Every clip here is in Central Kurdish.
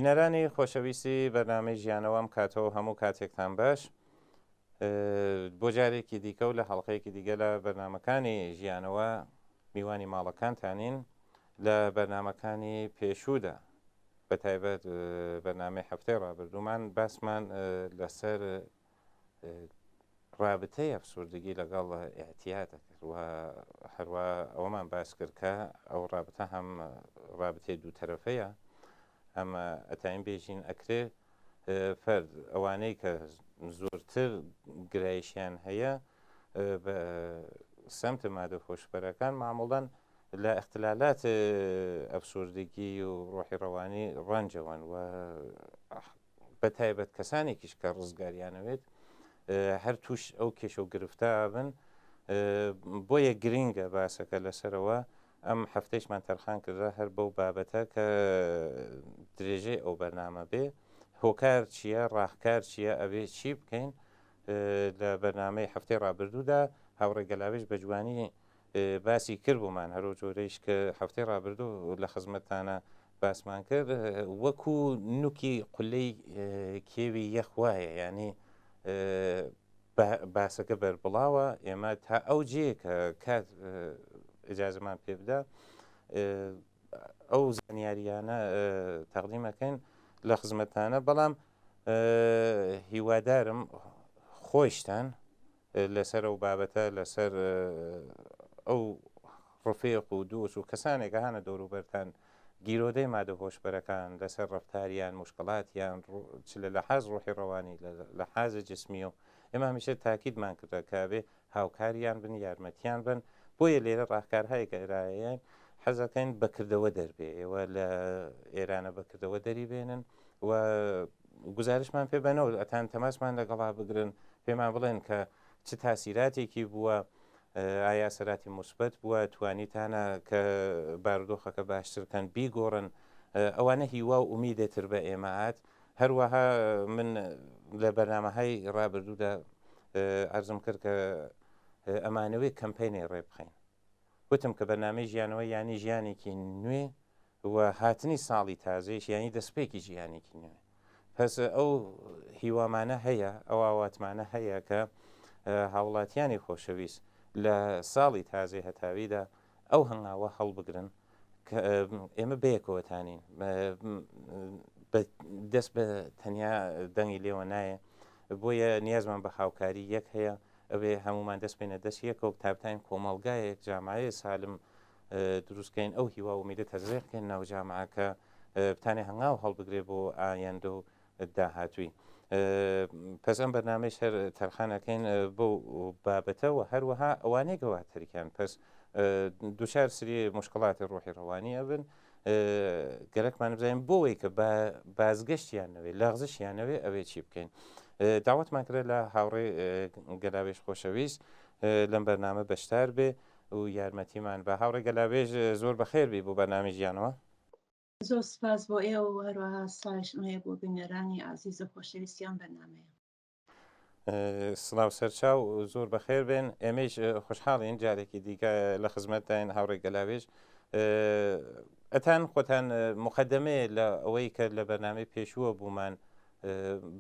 بینەرانی خۆشەویستی بەرنامەی ژیانەوەم کاتەوە هەموو کاتێکتان باش بۆ جارێکی دیکە و لە هەڵقەیەکی دیگە لە بەرنمەکانی ژیانەوە میوانی ماڵەکانتانین لە بەرنمەکانی پێشوودا بە تایبەت بەرنامەی هەفتەی ڕابردوومان باسمان لەسەر ڕابطەی ئەفسوردگی لەگەڵ ئێعتیادە کرد و هەروە ئەوەمان باس کرد کە ئەو ڕابطە هەم ڕابطەی دوو تەرەفەیە ئەمە ئەتاین بێژین ئەکرێ فەرد ئەوانەی کە زۆرتر گرایشیان هەیە بە سەمتە مادە خۆشبەرەکان معموڵەن لە اختلالات ئەفسوردگی و ڕۆحی ڕەوانی ڕەنجەوەن و بە تایبەت کەسانێکیش کە ڕزگاریانەوێت هەر توش ئەو کێشە و گرفتە بن بۆیە گرینگە باسەکە لەسەرەوە ئەم هەفتەیشمان تەرخان کردە هەر بەو بابەتە کە درێژەی ئەو بەرنامە بێ هۆکار چییە ڕاهکار چییە ئەوێ چی بکەین لە بەرنامەی هەفتەی ڕابردوودا هاوڕێگەلاویش بە جوانی باسی کرد بوومان هەرو جۆرەیش کە هەفتەی ڕابردوو لە خزمەتتانە باسمان کرد وەکو نوکی قولەی کێوی یەخوایە ینی باسەکە بەربڵاوە ئێمە تا ئەو جێ کە کات ئجازەمان پێ بدە ئەو زانیاریانە تەقدیمەکەین لە خزمەتانە بەڵام هیوادارم خۆشتان لەسەر ئەو بابەتە لەسەر ئەو ڕفێق و دووس و کەسانێکە هانە دەوروبەرتان گیرۆدەی مادە هۆشبەرەکان لەسەر ڕەفتاریان مشکڵاتیان چ لە لەحاز ڕۆحی ڕەوانی لە حازە جسمی و ئێمە هەمیشە تاکیدمان کردە کابێ هاوکاریان بن یارمەتیان بن بۆیە لێرە ڕاهکارهایی گەرایەن حەزەکەین بەکردەوە دەربێ ئێوە لە ئێرانە بەکردەوە دەری بێنن و گزارشمان پێ بنەوە ئەتان تەماسمان لەگەڵا بگرن پێمان بڵێن کە چ تاسیراتێکی بووە ئایا سەراتی مثبت بووە توانیتانە کە بارودۆخەکە باشترکەن بیگۆڕن ئەوانە هیوا و ئومیدێتر بە ئێمەات هەروەها من لە بەرنامەهای ڕابردوودا عەرزم کرد کە ئەمانەوەی کەمپینی ڕێ بخەین وتم کە بەرنامەی ژیانەوە ینی ژیانێکی نوێ و هاتنی ساڵی تازەیش ینی دەستپێکی ژیانێکی نوێ پس ئەو هیوامانە هەیە ئەو ئاواتمانە هەیە کە هاوڵاتیانی خۆشەویست لە ساڵی تازەی هەتاویدا ئەو هەنگاوە هەڵبگرن کە ئێمە بەیەکەوەتانین دەست بە تەنیا دەنگی لێوە نایە بۆیە نیازمان بە هاوکاری یەک هەیە ئەوێ هەمومان دەست بێنە دەست یەکە و تابتین کۆمەڵگایەک جامعەیە سالم دروستکەین ئەو هیوا ومیدە تەزریقکەین ناو جامعەکە بتانێ هەنگاو هەڵبگرێ بۆ ئایندە و داهاتووی پس ئەم بەرنامەی هەر تەرخانەکەین بۆ بابەتەوە هەروەها ئەوانەی گەواتەریان پس دووچار سری مشکڵاتی ڕۆحی ڕەوانی ئەبن گەرەکمان بزانین بۆەوەی کە بازگەشتیانەوێ لەغزشیانەوێ ئەوێ چی بکەین داوەتمان کرێت لە هاوڕێ گەلاوێژ خۆشەویست لەم بەرنامە بەشدار بێ و یارمەتیمان بە هاوڕێ گەلاوێژ زۆر بەخێر بی بۆ بەرنامەی ژیانەوە زۆر سپاس بۆ ئێوە و هەروەها سڵاوشمەیە بۆ بینەرانی عزیزە خۆشەویستیان بەرنامەیە سڵاو سەرچاو زۆر بەخێر بێن ئێمەش خۆشحاڵین جارێکی دیکە لە خزمەتداین هاوڕێ گەلاوێژ ئەتان خۆتان مقدمەیە لە ئەوەی کە لە بەرنامەی پێشووە بوومان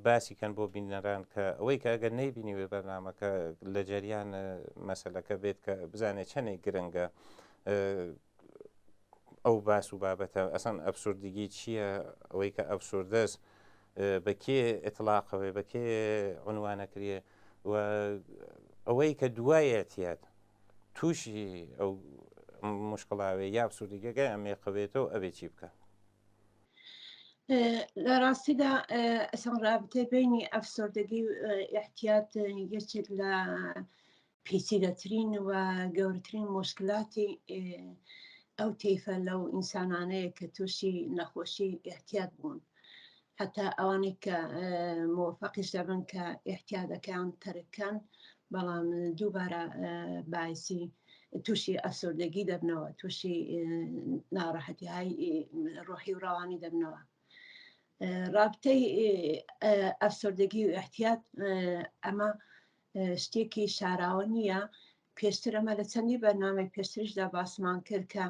باسیکەن بۆ بینەران کە ئەوەی کە ئەگەر نەیبینی وێ بەرنامەکە لە جەریان مەسەلەکە بێت کە بزانێت چەندێک گرنگە ئەو باس و بابەتە ئەسەن ئەفسوردگی چییە ئەوەی کە ئەفسوردەست بە کێ ئێتلاقەوەی بە کێ عنوانەکرێ و ئەوەی کە دوای ئێتیات تووشی ئەو مشکڵاوێ یا ئەفسوردگیەکە ئەمێقەوێتەوە ئەوێ چی بکە لە ڕاستیدا ئەسەن ڕابطەی بینی ئەفسردگی و ئەحتیات یەکێک لە پیچیدەترین و گەورەترین مشکلاتی ئەو تەیفە لەو ئینسانانەیە کە تووشی نەخۆشی ئەحتیات بوون حتا ئەوانەی کە موفەقیش دەبن کە ئەحتیادەکان تەرکەن بەڵام دووبارە باعثی تووشی ئەفسردگی دەبنەوە تووشی ناڕەحەتی‌های ڕۆحی و ڕەوانی دەبنەوە رابطەی ئەفسردگی و ئەحتیات ئەمە شتێکی شاراوە نییە پێشتر ئەمە لە چەندی بەرنامەی پێشترشدا باسمان کرد کە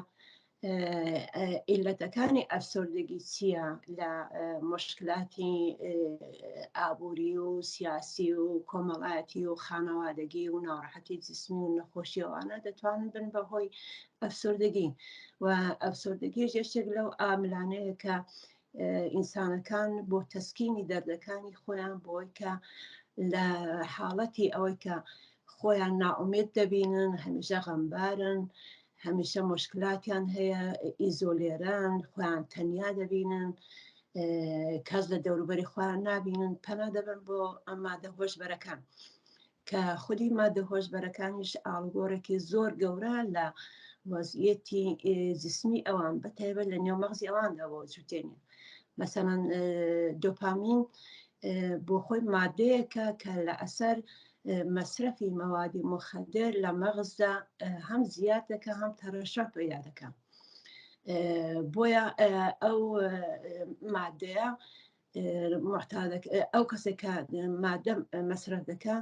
ئیلەتەکانی ئەفسەردەگی چییە لە مشکلاتی ئابووری و سیاسی و کۆمەڵایەتی و خانەوادەگی و ناڕەحەتی جسمی و نەخۆشیەوانە دەتوانن بن بەهۆی ئەفسەردەگی و ئەفسەردەگی یەکێک لەو عاملانەیە کە ئینسانەکان بۆ تەسکینی دەردەکانی خۆیان بۆی کە لە حاڵەتی ئەوەی کە خۆیان ناومێت دەبینن، هەمیشە غەمبارن، هەمیشە مشکلاتیان هەیە، ئیزۆلێران، خۆیان تەنیا دەبینن، کەس لە دەوروبەری خۆیان نابینن، پەنا دەبن بۆ ئەم مادە هۆشبەرەکان کە خودی مادە هۆشبەرەکانیش ئاڵگۆڕێکی زۆر گەورە لە وەزعیەتی جسمی ئەوان بەتایبەت لە نێومەغزی ئەواندا بۆ جوتێنێ. مەسەڵەن دۆپامین بۆ خۆی مادەیەکە کە لە ئەسەر مەصرفی مەوادی مخدر لە مەغزدا هەم زیاد دەکە هەم تەرەشح پەیدا دەکە. بۆیە ئەو مادەیە ئەو کەسێک کە مادە مەصرف دەکە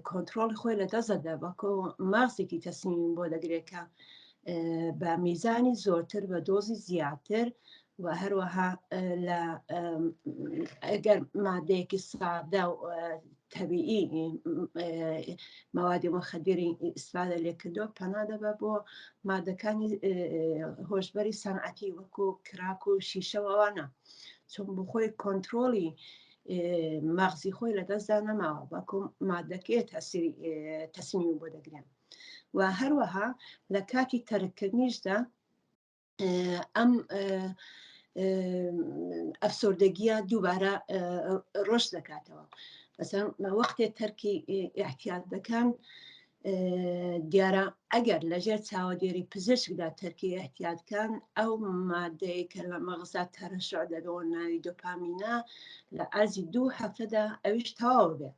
کۆنتترۆلی خۆی لە دەستەدا بەکۆ ماغزێکی تەسمیم بۆ دەگرێتکە بە میزانی زۆرتر بە دۆزی زیاتر و هەروەها لە ئەگەر مادەیەکی سادە و تەبیعی مەوادی مخدری ئیسفادە لێ کردو پەنا دەبە بۆ مادەکانی هۆشبەری سەنعەتی وەکو کراک و شیشەوەوانە چون بۆ خۆی کۆنتترۆلی مەغزی خۆی لە دەستدا نەماوە بەکو مادەکەی تەسمیم بۆ دەگرێن و هەروەها لە کاتی تەرککردنیشدا ئەم ئەفسەردەگیە دووبارە ڕۆشت دەکاتەوە. مثلا وەختێ تەرکی احتیاط دەکەن دیارە ئەگەر لەژێر چاوەدێری پزیشکدا تەرکی احتیاطکان ئەو مادەیە کە لە مەغزا تەرەشح دەبەوە ناوی دۆپامینە لە ئەرزی 2 هەفتەدا ئەویش تەواو بێ.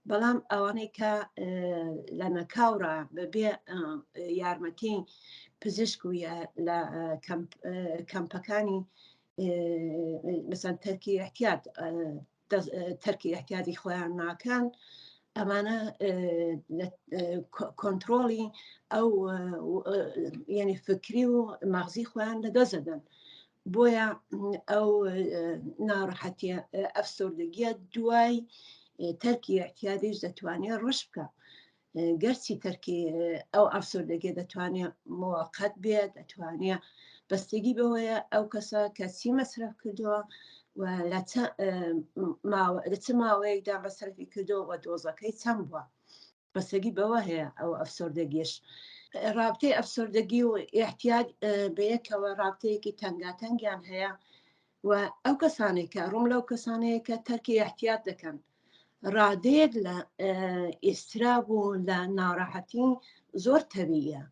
بەڵام ئەوانەی کە لە نەکاوڕە بەبێ یارمەتی پزیشک و لە کەمپەکانی مثلا تەرکی احتیاطی خۆیان ناکەن ئەمانە کۆنتترۆلی ئەو یعنی فکری و مەغزی خۆیان لەدەستدەدەن. بۆیە ئەو ناڕەحەتیە ئەفسەردەگیە دوای تەرکی احتیاطیش دەتوانێت ڕشت بکە. گەرچی تەرکی ئەو ئەفسەردەگیە دەتوانێت موقت بێت، دەتوانێت بەستگی بەوەیە ئەو کەسە کە چی مەصرف کردووە و لە چ ماوەیەکدا مەصرفی کردووە و دۆزەکەی چەند بووە. بەستگی بەوە هەیە ئەو ئەفسەردەگیش. رابطەی ئەفسەردەگی و احتیاط بەیەکەوە رابطەیەکی تەنگاتەنگیان هەیە و ئەو کەسانێک کە ڕوون لەو کەسانەیە کە تەرکی احتیاط دەکەن ڕادەیەک لە ئیستراب و لە ناڕەحەتی زۆر تەبیعیە.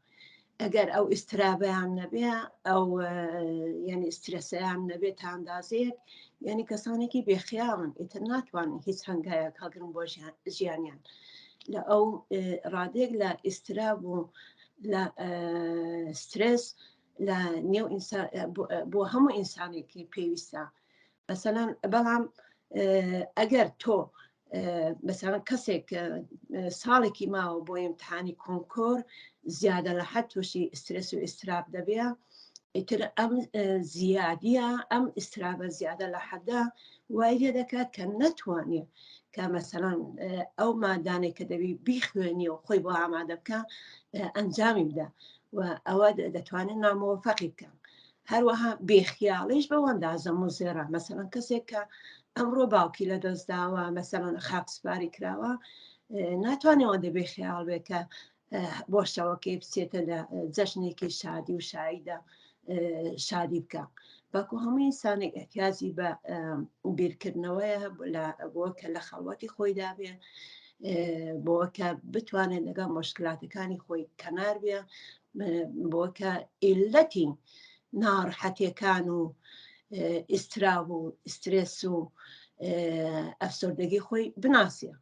ئەگەر ئەو ئیسترابیان نەبێ ئەو یعنی ئسترسیان نەبێت تا ئەندازەیەک یعنی کەسانێکی بێخیاڵن ئیتر ناتوانن هیچ هەنگایەک هەڵگرن بۆ ژیانیان. لە ئەو ڕادێک لە ئیستراب و لە سترس لە نێو بۆ هەموو ئینسانێکی پێویستە. مەسەڵەن بەڵام ئەگەر تۆ مثلا کەسێک ساڵێکی ماوە بۆ ئیمتحانی کۆنکۆر زیادە لە حەد تووشی ئسترس و ئیستراب دەبێ ئیتر ئەم زیادیە ئەم ئیسترابە زیادە لە حەددا وای لێ دەکات کە نەتوانێت کە مەسەڵەن ئەو مادانێک کە دەبی بیخوێنی و خۆی بۆ ئامادە بکە ئەنجامی بدە و ئەوە دەتوانێت نامۆفەقی بکە. هەروەها بێخیاڵیش بەو ئەندازە مزێرە. مەسەڵەن کەسێک کە ئەمڕۆ باوکی لە دەستداوە مەسەڵەن خاکسپاری کراوە ناتوانێت ئەوەندە بێخیاڵ بێت کە بۆ شەوەکەی بچێتە لە جەژنێکی شادی و شاییدا شادی بکە. بەکو هەموو ئینسانێک احتیاجی بە بیرکردنەوەیە بۆ کە لە خەڵوەتی خۆیدا بێ بۆ کە بتوانێت لەگەڵ مشکلاتەکانی خۆی کەنار بێ بۆ کە ئیلەتی ناڕەحەتیەکان و ئیستراب و ئسترس و ئەفسەردەگی خۆی بناسیە.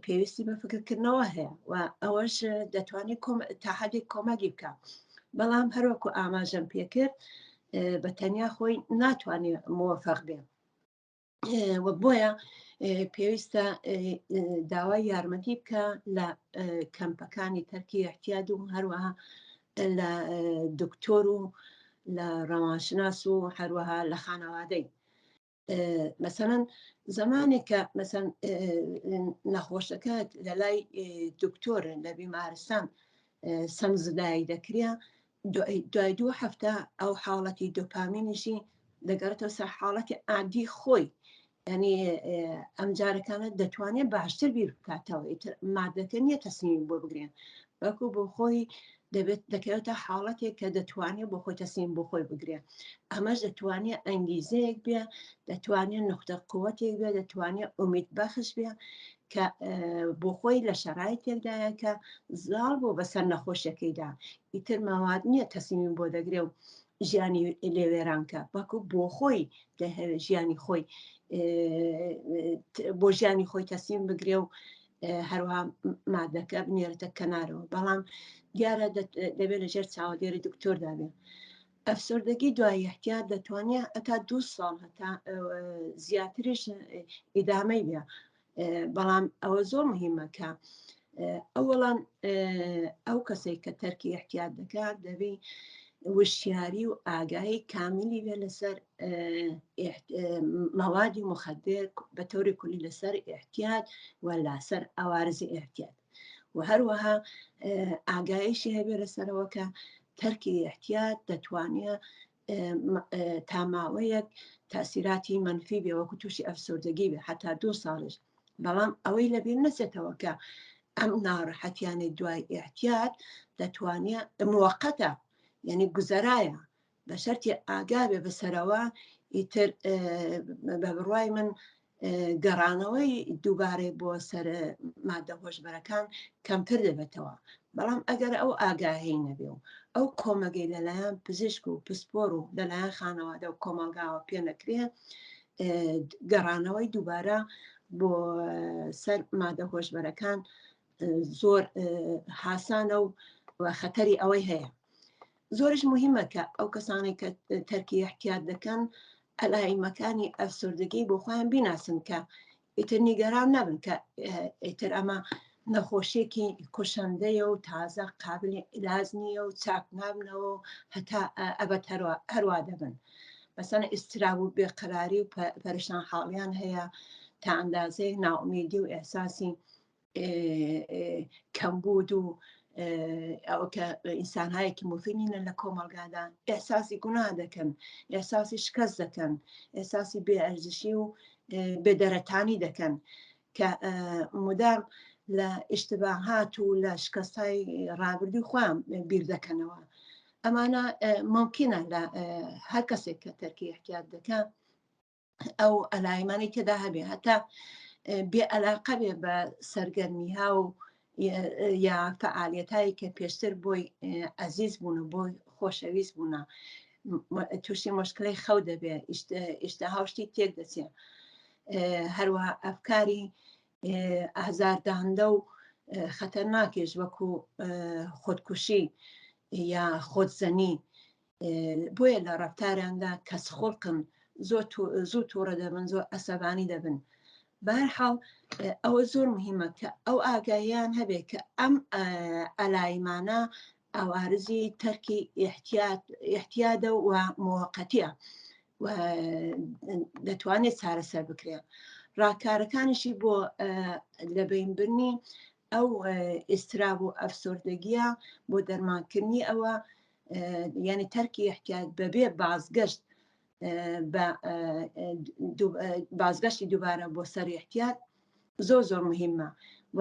پێویستی بە فکرکردنەوە هەیە و ئەوەش دەتوانێت تا حەدێک کۆمەکی بکە. بەڵام هەروەکو ئاماژەم پێکرد بە تەنیا خۆی ناتوانێت موفق بێ و بۆیە پێویستە داوای یارمەتی بکە لە کەمپەکانی تەرکی احتیاط و هەروەها لە دکتۆر و لە ڕەوانشناس و هەروەها لە خانەوادەی مثلەن زمانێک کە مەسەن نەخۆشەکە لە لای دکتۆرن لە بیمارستان سەمزدایی دەکریا دوای 2 هەفتە ئەو حاڵەتی دۆپامینیشی دەگەڕێتەوە سەر حاڵەتی عادی خۆی ینی ئەم جارەکانە دەتوانێت باشتر بیر بکاتەوە مادەکە نییە تەسمیمی بۆ بگرێن بەکو بۆ خۆی دەبێت دەکەوێتە حاڵەتێک کە دەتوانێت بۆ خۆی تەسمیم بۆ خۆی بگرێ ئەمەش دەتوانێت ئەنگیزەیەک بێ دەتوانێت نقطە قووەتێک بێ دەتوانێت ئومید بەخش بێ کە بۆ خۆی لە شەرایطێکدایە کە زاڵ بۆ بەسەر نەخۆشیەکەیدا ئیتر ماواد نییە تەسمیمی بۆ دەگرێ و ژیانی لێوێرانکە بەکو بۆ خۆی ژیانی خۆی بۆ ژیانی خۆی تەسمیم بگرێ و هەروەها مادەکە بنێرێتە کەنارەوە بەڵام دیارە دەبێت لەژێر چاودێری دکتۆردا بێ ئەفسردگی دوای احتیاط دەتوانێت ئەتا 2 ساڵ هەتا زیاترش ئیدامەی بێ بەڵام ئەوە زۆر مهمە کە ئەوەڵان ئەو کەسێک کە تەرکی احتیاط دەکات دەبێ وشیاری و ئاگایی کامیلی بێ لەسەر مەوادی مخدر بە تۆری کولی لەسەر احتیاط و لەسەر ئەوارزی احتیاط و هەروەها ئاگایشی هەبێ لەسەرەوە کە تەرکی احتیاط دەتوانێت تاماوەیەک تاثیراتی منفی بێ وەکو تووشی ئەفسردگی بێ حتا 2 ساڵش بەڵام ئەوەی لەبیر نەچێتەوە کە ئەم ناڕەحەتیانی دوای احتیاط دەتوانێت موقەتە یعنی گوزەرایە بە شەرتی ئاگا بێ بەسەرەوە ئیتر بە بڕوای من گەڕانەوەی دووبارەی بۆ سەر مادە هۆشبەرەکان کەمتر دەبێتەوە بەڵام ئەگەر ئەو ئاگاهی نەبێ و ئەو کۆمەگەی لەلایەن پزیشک و پسپۆر و لەلایەن خانەوادە و کۆمەلگاوە پێ نەکرێ گەڕانەوەی دووبارە بۆ سەر مادە هۆشبەرەکان زۆر حاسانە و خەتەری ئەوەی هەیە زۆرش مهمە کە ئەو کەسانی کە تەرکی احتیاط دەکەن ئەلایمەکانی ئەفسردگی بۆ خۆیان بیناسن کە ئیتر نیگەران نەبن کە ئیتر ئەمە نەخۆشیێکی کوشندەیە و تازە قابلی عیلاج نییە و چاک نابنەوە هەتا ئەبەت هەروە دەبن مەسەن ئیستراب و بێقەراری و پەرشان حاڵیان هەیە تا ئەندازەیەک ناومیدی و ئێحساسی کەمبود و ئەو کە ئینسانهایەکی مفینینە لە کۆمەلگادا ئێحساسی گوناه دەکەن ئێحساسی شکست دەکەن ئێحساسی بێئەرزشی و بێدەرەتانی دەکەن کە مدام لە ئیشتباهات و لە شکستای ڕابردوو خۆیان بیر دەکەنەوە ئەمانە ممکنە لە هەر کەسێک کە تەرکی احتیاط دەکات ئەو ئەلایمانی تێدا هەبێ هەتا بێعەلاقە بێ بە سەرگەرمیها و یا فعالیەتایی کە پێشتر بۆی ئەزیز بوون و بۆی خۆشەویست بوونە تووشی مشکلەی خەو دەبێ ئیشتەهاوشتی تێک دەچێ هەروەها ئەفکاری ئازاردەهەندە و خەتەرناکێش وەکو خۆدکوشی یا خۆدزەنی بۆیە لە ڕەفتاریاندا کەسخۆڵقن زوو تووڕە دەبن زۆر ئەسەبانی دەبن بەهەرحاڵ ئەوە زۆر مهمە کە ئەو ئاگاییان هەبێت کە ئەم ئەلایمانە ئەوارزی تەرکی احتیاطە و موقەتیە و دەتوانێت چارەسەر بکرێ ڕاکارەکانیشی بۆ لەبینبرنی ئەو ئیستراب و ئەفسردگیە بۆ دەرمانکردنی ئەوە یعنی تەرکی احتیاط بەبێ بازگەشت بازگەشتی دووبارە بۆ سەر احتیاط زۆر مهمە و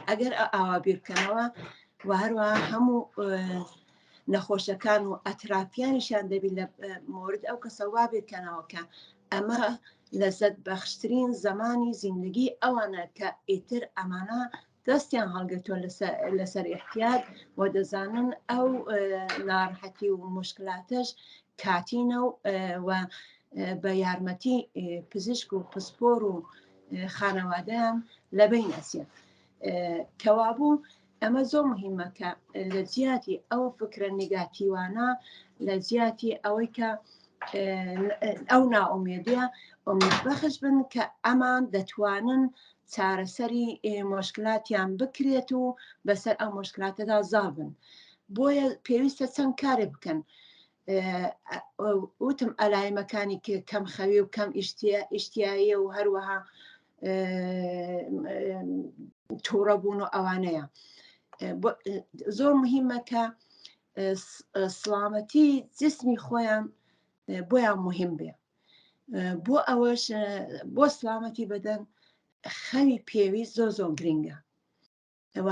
ئەگەر ئاوا بیرکەنەوە و هەروەها هەموو نەخۆشەکان و ئەترافیانیشان دەبێت لە مورد ئەو کەسە وا بیرکەنەوە کە ئەمە لەزەت بەخشترین زمانی زیندگی ئەوانە کە ئیتر ئەمانە دەستیان هەڵگرتووە لەسەر احتیاط و دەزانن ئەو ناڕەحەتی و مشکلاتش کاتینە و بە یارمەتی پزیشک و پسپۆر و خانەوادەیان لەبین ئەچێت کەوابوو ئەمە زۆر مهمە کە لە جیاتی ئەو فکرە نیگاتیوانە لە جیاتی ئەوەی کە ئەو ناومێدیە ئومیدبەخش بن کە ئەمان دەتوانن چارەسەری مشکلاتیان بکرێت و بەسەر ئەو مشکلاتەدا زاڵ بن بۆیە پێویستە چەند کارێ بکەن وتم ئەلایەنەکانی کەم خەوی و کەم ئیشتیاییە و هەروەها تووڕەبوون و ئەوانەیە زۆر مهمە کە سڵامەتی جسمی خۆیان بۆیان مهم بێ بۆ ئەوەش بۆ سڵامەتی بەدەن خەوی پێویست زۆر گرنگە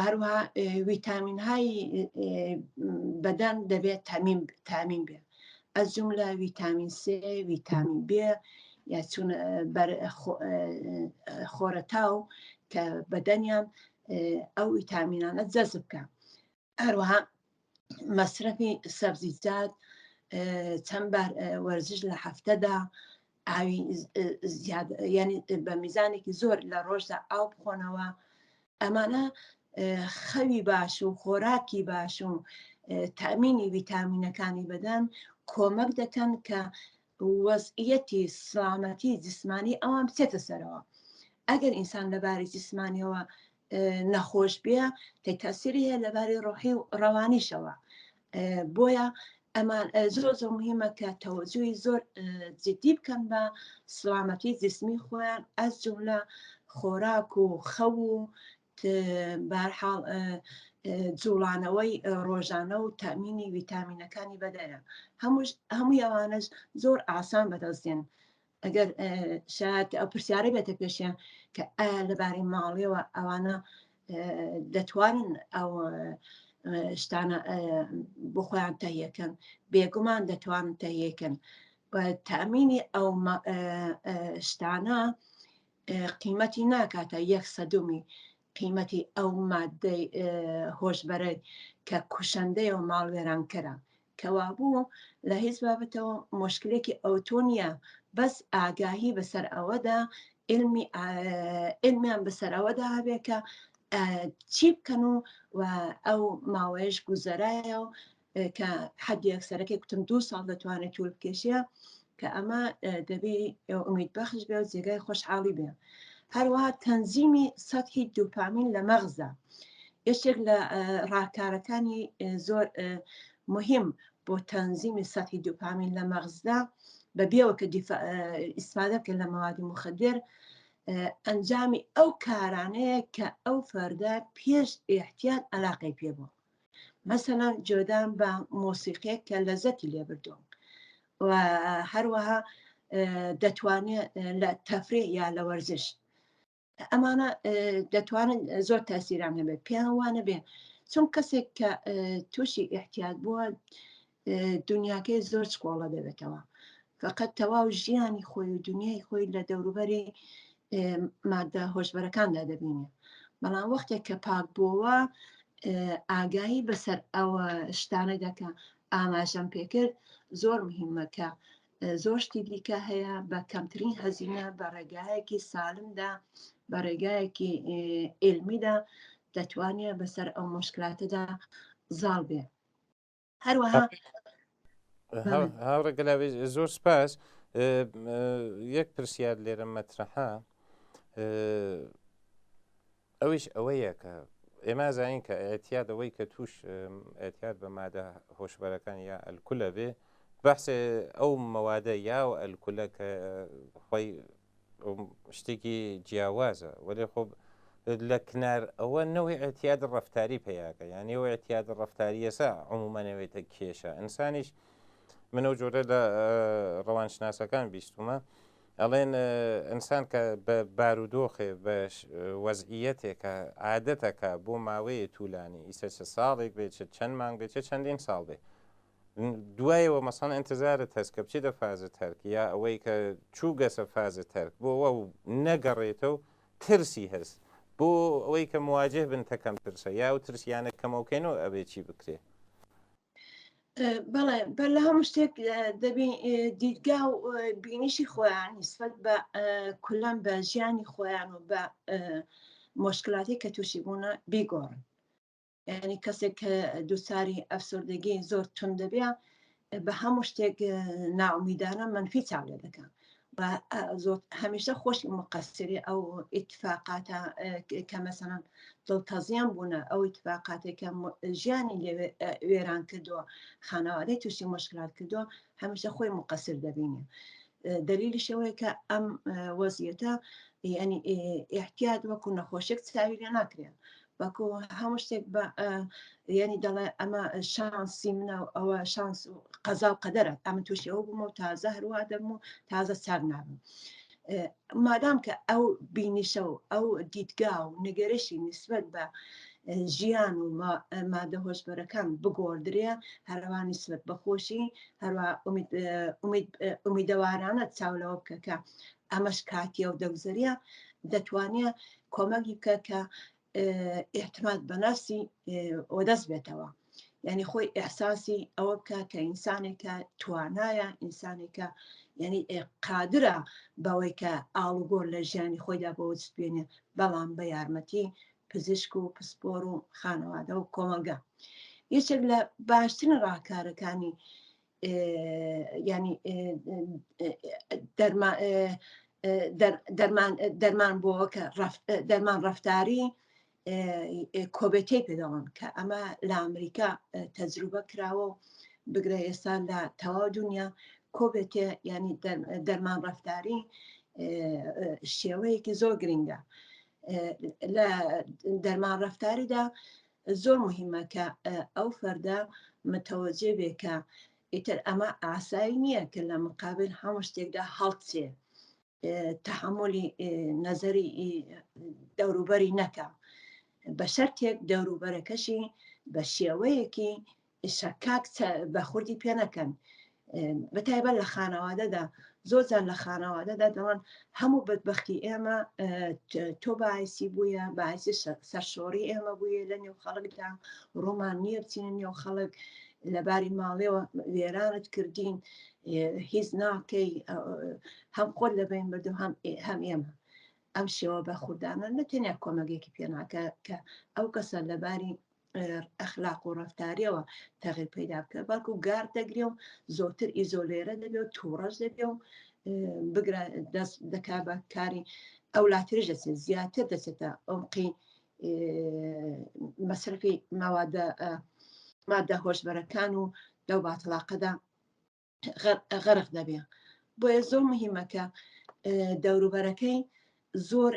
هەروەها ڤیتامینهای بەدەن دەبێت تامین بێ ئەز جملە ڤیتامین سێ ڤیتامین بێ یا چون خۆرەتاو کە بەدەنیان ئەو ڤیتامینانە جەزب بکە هەروەها مەصرفی سەبزیجات چەند بار وەرزش لە هەفتەدا ئاوی ینی بە میزانێکی زۆر لە ڕۆژدا ئاو بخۆنەوە ئەمانە خەوی باش و خۆراکی باش و تامینی ڤیتامینەکانی بەدەن کۆمەک دەکەن کە وەزعیەتی سڵامەتی جسمانی ئەوان بچێتە سەرەوە ئەگەر ئینسان لەباری جسمانیەوە نەخۆش بێ تەسیری هەیە لەباری ڕۆحی و ڕەوانیشەوە بۆیە ئەمان زۆر مهمە کە تەوەجوی زۆر جدی بکەن بە سڵامەتی جسمی خۆیان ئەز جملە خۆراک و خەو و بەرحاڵ جوڵانەوەی ڕۆژانە و تامینی ڤیتامینەکانی بەدەنە هەمووی ئەوانش زۆر ئاسان بەدەستێن ئەگەر شاید ئەو پرسیارە بێتە پێشیان کە ئایا لەبارەی ماڵیەوە ئەوانە دەتوانن ئەو شتانە بۆ خۆیان تەهیەکەن بێگومان دەتوانن تەهیەکەن تامینی ئەو شتانە قیمەتی ناکاتە 1/100 قیمەتی ئەو مادەی هۆشبەرە کە کوشەندەی و ماڵوێرانکەرە کەوا بوو لە هیچ بابەتەوە مشکلێکی ئەوتۆنیە بەس ئاگاهی بەسەر ئەوەدا علمیان بەسەر ئەوەدا هەبێ کە چی بکەن و ئەو ماوەیەش گوزەرایە و کە حەدی ئەکسەرەکەی کوتم 2 ساڵ دەتوانێت توول بکێشیە کە ئەمە دەبێ ئومیدبەخش بێ و جێگای خۆشحاڵی بێ هەروەها تەنزیمی سەتحی دوپامین لە مەغزە یەکێک لە ڕاهکارەکانی زۆر مهم بۆ تەنزیمی سەتحی دوپامین لە مەغزدا بەبێەوە کە ئیستفادە بکەن لە مەوادی مخدر ئەنجامی ئەو کارانەیە کە ئەو فەردە پێش ئیحتیاط عەلاقەی پێبووە مەسەلەن جۆدان بە مۆسیقیەک کە لەزەتی لێبردووە و هەروەها دەتوانێت لە تەفریح یا لە وەرزش ئەمانە دەتوانن زۆر تاسیران هەبێت پێیان وانە بێ چون کەسێک کە تووشی ئیحتیاط بووە دنیاکەی زۆر چکۆڵە دەبێتەوە فقط تەواو ژیانی خۆی و دنیای خۆی لە دەوروبەری مادە هۆشبەرەکاندا دەبینێ بەڵام وەختێک کە پاک بووە ئاگایی بەسەر ئەوە شتانە دەکە ئاماژەم پێکرد زۆر مهمە کە زۆر شتی دیکە هەیە بە کەمترین هەزینە بە ڕێگایەکی سالمدا بە ڕێگایەکی علمیدا دەتوانێت بەسەر ئەو مشکلاتەدا زاڵ بێ هەروەها هاوڕێگەلاوێ زۆر سپاس یەک پرسیار لێرە مەترەحە ئەویش ئەوەیە کە ئێمە زانین کە ئەتیاد ئەوەی کە توش ئەتیاد بە مادە هۆشبەرەکان یا ئەلکولە بێ بەحسێ ئەو مەوادە یا و ئەلکولە کە خۆی شتێکی جیاوازە وەێ خۆ لە کنار ئەوە نەوەی ئەتیاد ڕەفتاری پێیاکە یعنی ئەو ئەتیاد ڕەفتاری ئێسا عمومەنەوێتە کێشە ئینسانیش منە جۆرە لە ڕەوانشناسەکان بیستمە ئەڵێن ئینسان کە بە بارودۆخێ بە وەزعیەتێکە عادەتەکە بۆ ماوەیە توولانی ئیسە چه ساڵێک بێت چەند مانگ بێت چەندین ساڵ بێ دوایەوە مەسەڵەن ئینتزارت هەست کە بچێتە فازە تەرک یا ئەوەی کە چوو گەسە فازە تەرک بۆ ئەوە و نەگەڕێتەوە ترسی هەست بۆ ئەوەی کە مواجه بن تەکەم ترسە یا و ترسیانە کەمەوکەینەوە ئەبێ چی بکرێ بەڵێ بەر لە هەموو شتێک دەبی دیدگا و بینیشی خۆیان نسبەت بە کولەم بە ژیانی خۆیان و بە مشکلاتی کە تووشی بوونە بیگۆڕن یعنی کەسێک کە دووساری ئەفسردگی زۆر تون دەبێ بە هەموو شتێک ناومیدانە منفی چاو لێ دەکەن هەمیشە خۆشی مقەسری ئەو ئیتفاقاتە کە مەسەڵەن دڵتەزیان بوونە ئەو ئیتفاقاتێکە ژیانی وێران کردووە خانەوادەی تووشی مشکلات کردووە هەمیشە خۆی مقەسر دەبینێ دلیلی شەوەیە کە ئەم وەزیەتە ینی احتیاط وەکو نەخۆشێک چاوی لێ ناکرێن وەکو هەموو شتێک بە ینی دەڵێ ئەمە شانسی منە ئەوە شانس قەزا و قەدەرە ئەمە تووشی ئەو بوومە و تازە هەروە دەبم و تازە چاک نابم مادام کە ئەو بینیشە و ئەو دیدگا و نگەرشی نسبەت بە ژیان و مادە هۆشبەرەکان بگۆدرێ هەروە نسبەت بەخۆشی هەروە ئومیدەوارانە چاولەوە بکە کە ئەمەش کاتیە و دەگوزەریە دەتوانێت کۆمەکی بکە کە احتماد بە نەفسی وەدەست بێتەوە یعنی خۆی ئەحساسی ئەوە بکە کە ئینسانێکە توانایە ئینسانێکە یعنی قادرە بەوەی کە ئاڵوگۆر لە ژیانی خۆیدا بۆ وجود بێنێ بەڵام بە یارمەتی پزیشک و پسپۆر و خانەوادە و کۆمەلگا یەکێک لە باشترین ڕاهکارەکانی ینی دەرمان بۆەوە کە دەرمان ڕەفتاری کۆبێتەی پێداڵن کە ئەمە لە ئەمریکا تەجروبە کراوە و بگرە ئێستا لە تەواو دنیا کۆبێتێ ینی دەرمان ڕەفتاری شێوەیەکی زۆر گرنگە لە دەرمان ڕەفتاریدا زۆر مهمە کە ئەو فەردە متەوەجێ بێ کە ئیتر ئەمە ئاسایی نییە کە لە مقابل هەموو شتێکدا هەڵچێ تەحملی نەزەری دەوروبەری نەکە بە شەرتێک دەوروبەرەکەشی بە شێوەیەکی شەکاک بەخوردی پێ نەکەن بەتایبەت لە خانەوادەدا زۆرجار لە خانەوادەدا دەڵێن هەموو بەدبەختی ئێمە تۆ باعیسی بوویە باعیسی سەرشۆڕی ئێمە بوویە لە نێو خەڵکدا ڕۆمان نییە بچینە نێو خەڵک لەباری ماڵێەوە وێرانت کردین هیچ ناکەی هەم خۆت لەبین بردو هەم ئێمە ئەم شێوە بەخوردانە نەتەنیا کۆمەگێکی پێناکە کە ئەو کەسە لەباری ئەخلاق و ڕەفتاریەوە تەغیر پەیدا بکە بەڵکو گار دەگرێ و زۆرتر ئیزۆلێرە دەبێ و تووڕەش دەبێ و بگرە دەست دەکا بە کاری ئەولاتریش دەچێت زیاتر دەچێتە ئەمقی مەسرفی مادە هۆشبەرەکان و لەو باتڵاقەدا غەرق دەبێ بۆیە زۆر مهمە کە دەوروبەرەکەی زۆر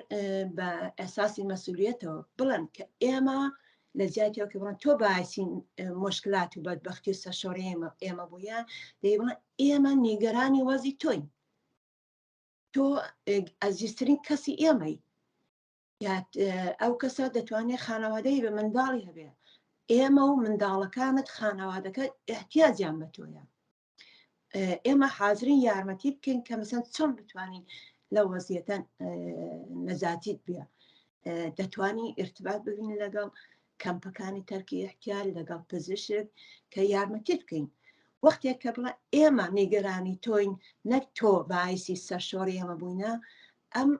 بە ئەساسی مەسئولیەتەوە بڵێن کە ئێمە لە جیاتیەوە کە بڵێن تۆ باعثی مشکلات و بەدبەختی و سەرشۆڕی ئێمە بووە دەی بڵێن ئێمە نیگەرانی وەزی تۆین تۆ ئەزیزترین کەسی ئێمەی ئەو کەسە دەتوانێت خانەوادەی بە منداڵی هەبێ ئێمە و منداڵەکانت خانەوادەکە احتیاجیان بە تۆیە ئێمە حاضرین یارمەتی بکەین کە مەسەن چۆن بتوانین لە وەزیەتە نەزاتیت بێ دەتوانی ارتباط ببین لەگەڵ کەمپەکانی تەرکی احتیال لەگەڵ پزیشک کە یارمەتی بکەین وەختێک کە بڵێ ئێمە نیگەرانی تۆین نەک تۆ باعیسی سەرشۆڕی ئێمە بووینە ئەم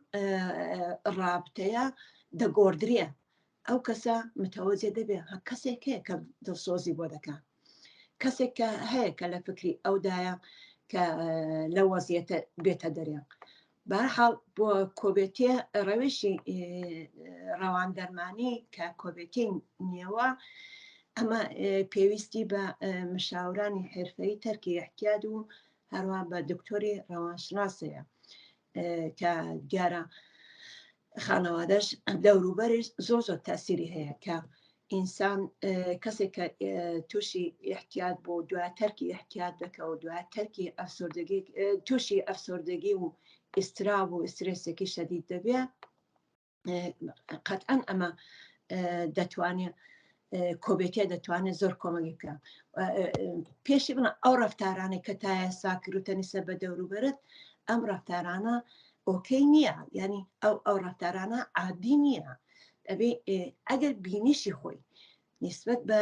ڕابتەیە دەگۆدرێ ئەو کەسە متەوەجێ دەبێ کەسێک هەیە کە دڵسۆزی بۆ دەکات کەسێک کە هەیە کە لە فکری ئەودایە کە لە وەزیەتە بێتە دەرێ بەرحاڵ بۆ کۆبێتێ ڕەوشی ڕەوان دەرمانی کە کۆبێتی نیەوە ئەمە پێویستی بە مشاورانی حرفەی تەرکی احتیاد و هەروە بە دکتۆری ڕەوانشناسەیە کە دیارە خانەوادەش دەوروبەریش زۆر زۆر تاسیری هەیە کە ئینسان کەسێک کە تووشی احتیاد بۆ دوای تەرکی احتیاد دەکە و دوای تەرکی ئەفسۆردگی تووشی ئەفسۆردگی و ئیستراب و ئسترێسێکی شەدید دەبێ قەتعەن ئەمە دەتوانێت کۆبێتێ دەتوانێت زۆر کۆمەکی بکە پێشی بڵێن ئەو ڕەفتارانەی کە تا ئێستا کردوتەنیسە بە دەوروبەرت ئەم ڕەفتارانە ئۆکەی نییە ینی ئەو ڕەفتارانە عادی نییە ئەبێ ئەگەر بینیشی خۆی نسبەت بە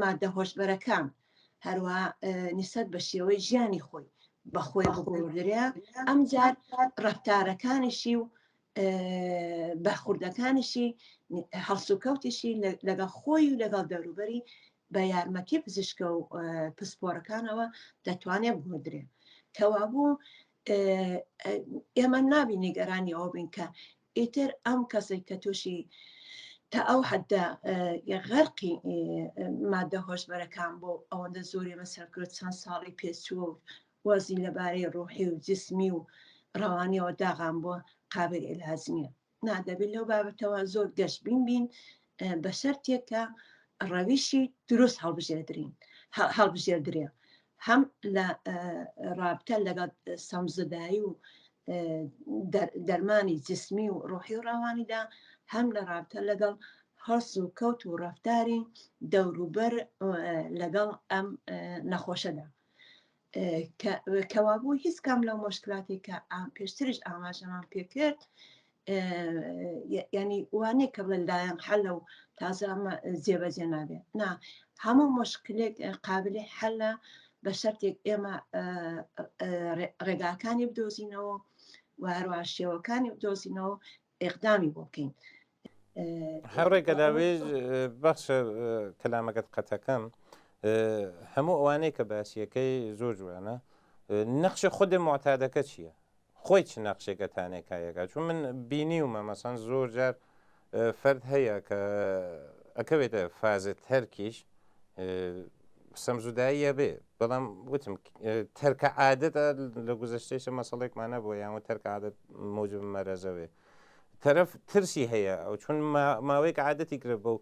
مادە هۆشبەرەکان هەروە نسبەت بە شێوەی ژیانی خۆی بەخۆی بگۆدرێ ئەم جار ڕەفتارەکانیشی و بەخوردەکانیشی هەڵسوکەوتیشی لەگەڵ خۆی و لەگەڵ دەوروبەری بە یارمەتی پزیشکە و پسپۆرەکانەوە دەتوانێت بگۆدرێ کەوابوو ئێمە نابی نیگەرانی ئەو بین کە ئیتر ئەم کەسێک کە تووشی تا ئەو حددا غەرقی مادە هۆشبەرەکان بۆ ئەوەندە زۆری مەسەرکرد چەند ساڵی پێچووە و وەزی لەبارەی ڕۆحی و جسمی و ڕەوانیەوە داغان بۆ قابل عیلاج نییە. نادەبێت لەو بابەتەوە زۆر گەشتبین بین بە شەرتێکە ڕەویشی دروست هەڵبژێردرێ هەم لە رابطە لەگەڵ سەمزدایی و دەرمانی جسمی و ڕۆحی و ڕەوانیدا هەم لە رابطە لەگەڵ هەڵس و کەوت و ڕەفتاری دەوروبەر لەگەڵ ئەم نەخۆشەدا کەوابوو هیچ کام لەو مشکلاتی کە پێشترش ئاماژەمان پێکرد ینی وانەیە کە بڵێ لایەن حەلە و تازە ئەمە جێبەجێ نابێت نا هەموو مشکلێک قابلی حەلە بە شەرتێک ئێمە ڕێگاکانی بدۆزینەوە و هەروە شێوەکانی بدۆزینەوە ئێقدامی بۆ بکەین. هەڕێکە داوێ بەخشە کەلامەکەت قەتەکەم هەموو ئەوانەی کە باسیەکەی زۆر جوانە نەخشە خودی معتادەکە چییە؟ خۆی چ نەخشێکەتانێکایەکە چون من بینی ومە مەسەن زۆر جار فەرد هەیە کە ئەکەوێتە فازت هەرکیش سەمزوداییە بێ بەڵام وتم تەرکە عادەتە لە گوزەشتێشە مەسەڵێکمانە بۆ یان تەرکە عادەت موجب مەرەزەوێ تەرەف ترسی هەیە ئەو چون ماوەیەک عادەتی کرد بەو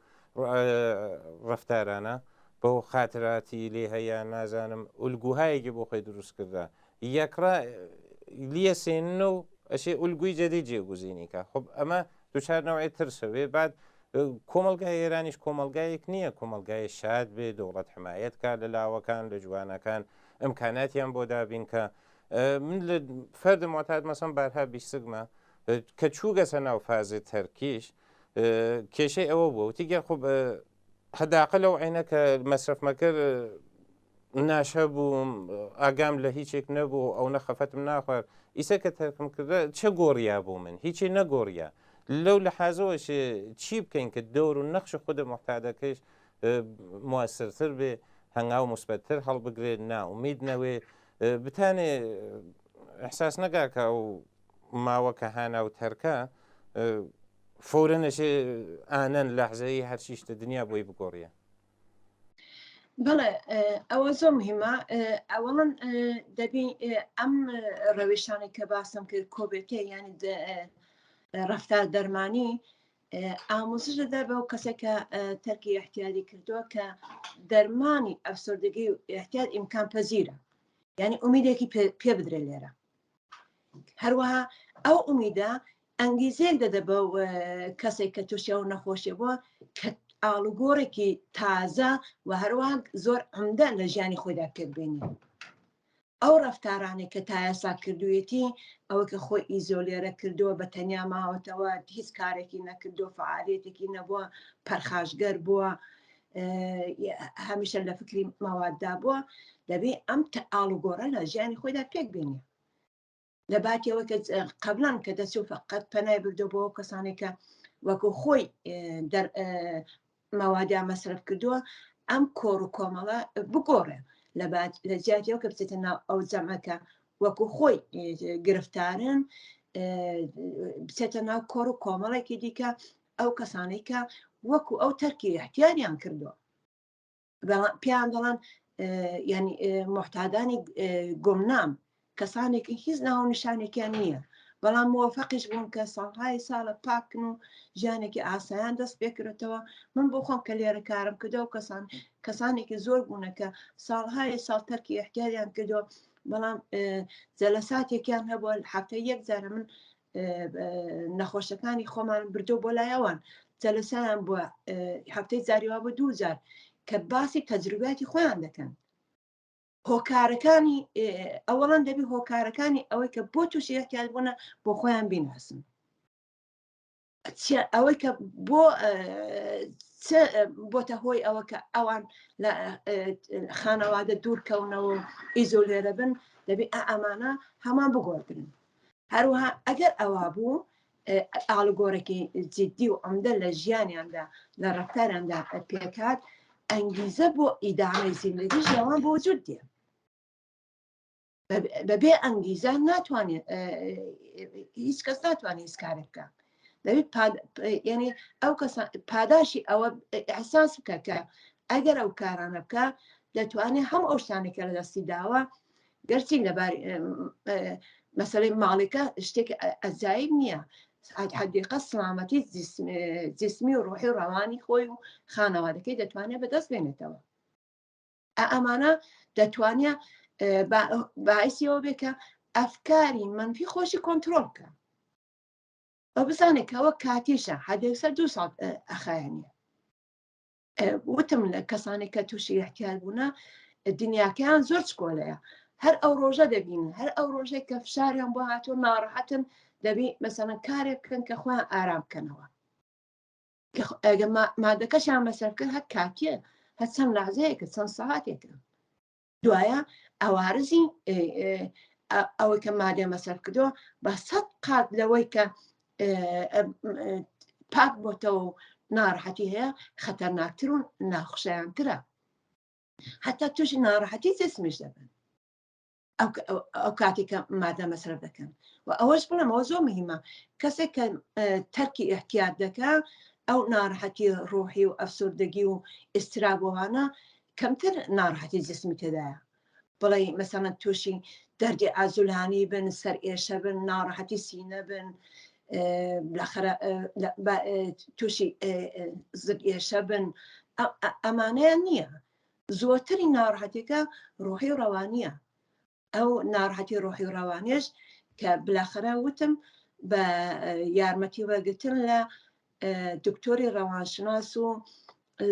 ڕەفتارانە بەو خاتراتی لێ هەیە نازانم ئولگوهایەکی بۆ خۆی دروست کردا یەکڕا لیە سێنە و ئەشێ ئولگوی جەدی جێگوزینیکە خب ئەمە دوچارنەوەی ترسەوێ بعد کۆمەلگای ئێرانیش کۆمەلگایەک نییە کۆمەلگای شاد بێ دەوڵەت حمایەت کار لە لاوەکان لە جوانەکان ئەمکاناتیان بۆ دابین کە من لە فەردە معتاد مەسەن بارها بیستگمە کە چووگەسە ناو فازی تەرکیش کێشەی ئەوە بووە وتیگە خب هەداقە لەو عینە کە مەسرفمەکرد ناشە بووم ئاگام لە هیچێک نەبوو ئەو نەخەفەتم ناخوارد ئیسە کە تەرکم کردە چه گۆڕیا بوو من هیچی نەگۆڕیا لەو لە حازەوەش چی بکەین کە دەور و نەخش خودە محتادەکەیش موەسرتر بێ هەنگاو مثبەتتر هەڵبگرێت ناومید نەوێ بتانێ ئەحساس نەگاکە و ماوەکە هانا و تەرکە فورە نەشێ ئانەن لەحزەیی هەرچیشتە دنیا بۆی بگۆڕیە. بەڵێ ئەوە زۆر مهمە ئەوەڵەن دەبی ئەم ڕەوێشانی کە باسم کرد کۆبێتێ ینی ڕەفتار دەرمانی ئامۆزش دەدا بەو کەسێکە تەرکی احتیاجی کردووە کە دەرمانی ئەفسەردەگی و احتیاج ئیمکان پەزیرە ینی ئومیدێکی پێ بدرێ لێرە هەروەها ئەو ئومیدە ئەنگیزەیەک دەدە بەو کەسێک کە تووشە و نەخۆشیە بووە کە ئاڵوگۆڕێکی تازە و هەروەها زۆر عەمدە لە ژیانی خۆیدا پێبێنی ئەو ڕەفتارانێک کە تا ئێستا کردوویەتی ئەوە کە خۆی ئیزۆلێرە کردووە بە تەنیا ماوەتەوە هیچ کارێکی نەکردو فعالیتێکی نەبووە پەرخاشگەر بووە هەمیشە لە فکری مەواددا بووە دەبێ ئەم ئاڵوگۆڕە لە ژیانی خۆیدا پێک بێنی لە باتیەوە کە قەبلان کە دەچوو فەقەت پەنای بردو بۆ کەسانێکە وەکو خۆی مەوادیا مەسرف کردووە ئەم کۆڕ و کۆمەڵە بگۆڕێ لە جیاتیەوە کە بچێتە ناو ئەو جەمەکە وەکو خۆی گرفتارن بچێتە ناو کۆڕ و کۆمەڵێکی دیکە ئەو کەسانەی کە وەکو ئەو تەرکی احتیاجیان کردووە پیان دەڵێن ینی محتادانی گومنام کەسانێکی هیچ ناو نیشانێکیان نییە بەڵام موفەقیش بوون کە ساڵهای ساڵە پاکن و ژیانێکی ئاسایان دەست پێکردێتەوە من بۆ خۆم کە لێرە کارم کردەوە کەسانێکی زۆر بوونەکە ساڵهای ساڵ تەرکی احتیاجیان کردووە بەڵام جەلەساتێکیان هەبووە هەفتە یەک جارە من نەخۆشەکانی خۆمان بردو بۆ لایەوان جەلەسەیان بووە هەفتەی جاریوا بە 2 جار کە باسی تەجروباتی خۆیان دەکەن هۆکارەکانی ئەوەڵەن دەبی هۆکارەکانی ئەوەی کە بۆ تووشی احتیاج بوونە بۆ خۆیان بیناسن ئەوەی کە بۆتە هۆی ئەوە کە ئەوان لە خانەوادە دوورکەونەوە ئیزۆلێرە بن دەبێت ئەمانە هەمان بگۆڕدرن هەروەها ئەگەر ئەوە بوو ئاڵوگۆڕێکی جددی و عەمدە لە ژیانیاندا لە ڕەفتاریاندا پێکات ئەنگیزە بۆ ئیدامەی زیندگی ژیاوان بۆ وجود دێ بەبێ ئەنگیزە ناتوانێت هیچ کەس ناتوانێت هیچ کارێک بکە. دەبێت یعنی ئەو پاداشی ئەوە ئەحساس بکە کە ئەگەر ئەو کارانە بکە دەتوانێت هەم ئەو شتانێکە لە دەستی داوە گەرچی لەباری مەسەلەی ماڵێکە شتێکی ئەجایب نییە، حدیقە سلامەتی جسمی و ڕۆحی و ڕەوانی خۆی و خانەوادەکەی دەتوانێت بەدەست بێنێتەوە. ئەمانە دەتوانێت باعثیەوە بێت کە ئەفکاری منفی خۆشی کۆنتترۆل بکە. بە بزانێت کەەوە کاتیشە حدێکسەر 2 ساڵ ئەخایانە. وتم لە کەسانی کە تووشی احتیال بوونە دنیاکەیان زۆر چکۆلەیە، هەر ئەو ڕۆژە دەبین، هەر ئەو ڕۆژێک کە فشاریان بۆ هاتووە ناڕەحەتن دەبی مەسەڵەن کارێک بکەن کە خۆیان ئارام بکەنەوە. ئەگە مادەکەشیان بەسەر کرد هەر کاتیە، هەر چەند لەحزەیەکە چەند سەعاتێکە. دوایە ئەوارزی ئەوەی کە مادە مەسەر کردەوە بە 100 قات لەوەی کە پاک بۆتەوە و ناڕەحەتی هەیە خەتەرناکتر و ناخۆشایانترە. حتا تووشی ناڕەحەتی جسمیش دەبن ئەو کاتێک کە مادە مەسرف دەکەن. و ئەوەش بڵێمەوە زۆر مهمە، کەسێک کە تەرکی احتیات دەکا ئەو ناڕەحەتی ڕۆحی و ئەفسوردەگی و ئیسترابوانە کەمتر ناڕەحەتی جسمی تێدایە. بڵێ مەسەڵەن تووشی دەردی ئازولانی بن، سەر ئێشە بن، ناڕەحەتی سینە بن، تووشی زگ ئێشە بن، ئەمانەیە نییە. زۆرتری ناڕەحەتێکە ڕۆحی و ڕەوانیە. ئەو ناڕەحەتی ڕۆحی و ڕەوانیش کە بلاخرە وتم بە یارمەتی وەرگتن لە دکتۆری ڕەوانشناس و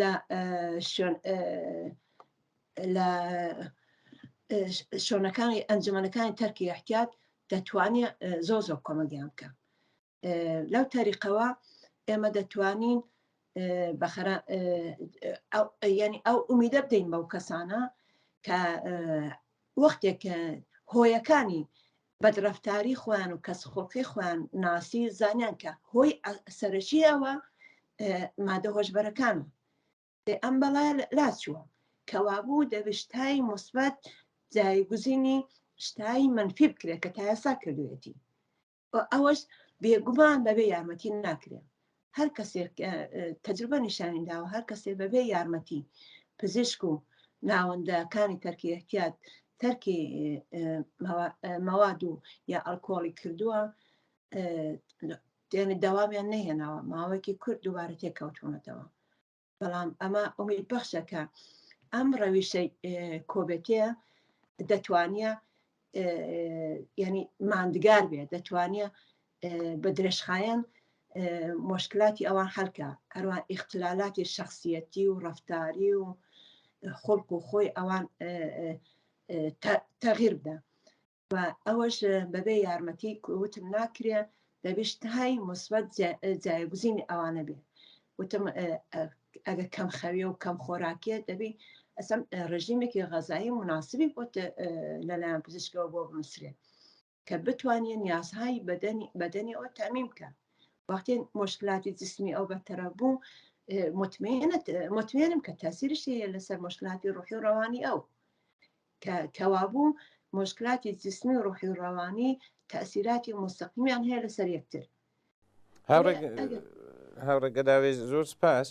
لە شوێنەکانی ئەنجومەنەکانی تەرکی احتیات دەتوانێت زۆر کۆمەگیان بکە. لەو تاریقەوە ئێمە دەتوانین بەخەرە ینی ئەو ئومیدە بدەین بەو کەسانە کە وەختێک هۆیەکانی بەدرەفتاری خۆیان و کەسخۆڵقی خۆیان ناسی زانیان کە هۆی سەرەکی ئەوە مادە هۆشبەرەکانە. ئەم بەڵای لاچووە کەوابوو دەبشتای مثبەت جایگوزینی شتایی منفی بکرێت کە تا ئێستا کردوێتی. ئەوەش بێگومان بەبێ یارمەتی ناکرێت. هەر کەسێک تەجروبە نیشانی داوە هەر کەسێک بەبێ یارمەتی پزیشک و ناوەندەکانی تەرکی احتیات تەرکی مەواد و یا ئەلکۆڵی کردووە دێنێ دەوامیان نەهێناوە، ماوەیەکی کورت دووبارە تێکەوتوونەتەوە. بەڵام ئەمە ئومید بەخشە کە ئەم ڕەویشەی کۆبێتەیە دەتوانێت ینی ماندگار بێت، دەتوانێت بە درێژخایەن مشکلاتی ئەوان هەڵکە، هەروان ئیختلالاتی شخصیەتی و ڕەفتاری و خۆڵک و خۆی ئەوان تەغییر بدە. و ئەوەش بەبێ یارمەتی وتم ناکرێت دەبیشتهای مثبەت جایگوزینی ئەوانە بێت. وتم ئەگە کەم خەویە و کەم خۆراکێ دەبی ئەسەم ڕژیمێکی غەزایی مناسبی بۆ لەلایەن پزیشکەوە بۆ بنووسرێت کە بتوانێت نیازهای بەدەنی ئەوە تامین بکە. وەختێ مشکلاتی جسمی ئەو بەتەرە بوو مطمئنم کە تاسیرشی هەیە لەسەر مشکلاتی ڕۆحی و ڕەوانی ئەو کەوابوو مشکلاتی جسمی و ڕۆحی و ڕەوانی تەسیراتی مستەقیمیان هەیە لەسەر یەکتر. هاوڕێگە داوێ زۆر سپاس.